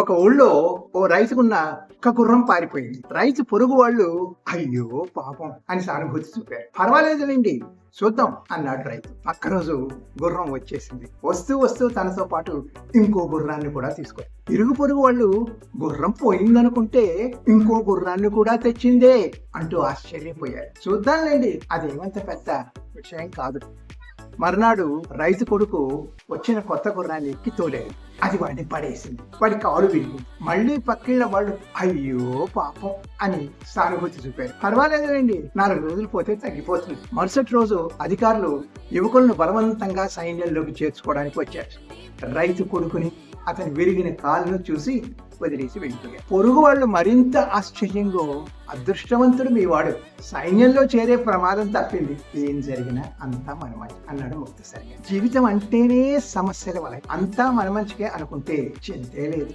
ఒక ఊళ్ళో ఓ రైతుకున్న ఒక గుర్రం పారిపోయింది. రైతు పొరుగు వాళ్ళు అయ్యో పాపం అని సానుభూతి చూపారు. పర్వాలేదులేండి చూద్దాం అన్నాడు రైతు. పక్క రోజు గుర్రం వచ్చేసింది. వస్తూ వస్తూ తనతో పాటు ఇంకో గుర్రాన్ని కూడా తీసుకొని ఇరుగు పొరుగు వాళ్ళు గుర్రం పోయిందనుకుంటే ఇంకో గుర్రాన్ని కూడా తెచ్చిందే అంటూ ఆశ్చర్యపోయారు. చూద్దాంలేండి అదేమంత పెద్ద విషయం కాదు. మర్నాడు రైతు కొడుకు వచ్చిన కొత్త గుర్రాన్ని ఎక్కి తోలేడు. అది వాడిని పడేసింది. వాడి కాలు విరిగింది. మళ్ళీ పక్కిళ్ళ వాళ్ళు అయ్యో పాపం అని సానుభూతి చూపారు. పర్వాలేదులేండి 4 రోజులు పోతే తగ్గిపోతుంది. మరుసటి రోజు అధికారులు యువకులను బలవంతంగా సైన్యంలోకి చేర్చుకోవడానికి వచ్చారు. రైతు కొడుకుని అతని విరిగిన కాలును చూసి వదిలేసి వెళ్ళిపోయారు. పొరుగు వాళ్ళు మరింత ఆశ్చర్యంగా అదృష్టవంతుడు మీ వాడు, సైన్యంలో చేరే ప్రమాదం తప్పింది, ఏం జరిగినా అంతా మన మంచి అన్నాడు ముక్తసరిగా. జీవితం అంటేనే సమస్యల వల్ల అంతా మన మంచికే అనుకుంటే చింతే లేదు.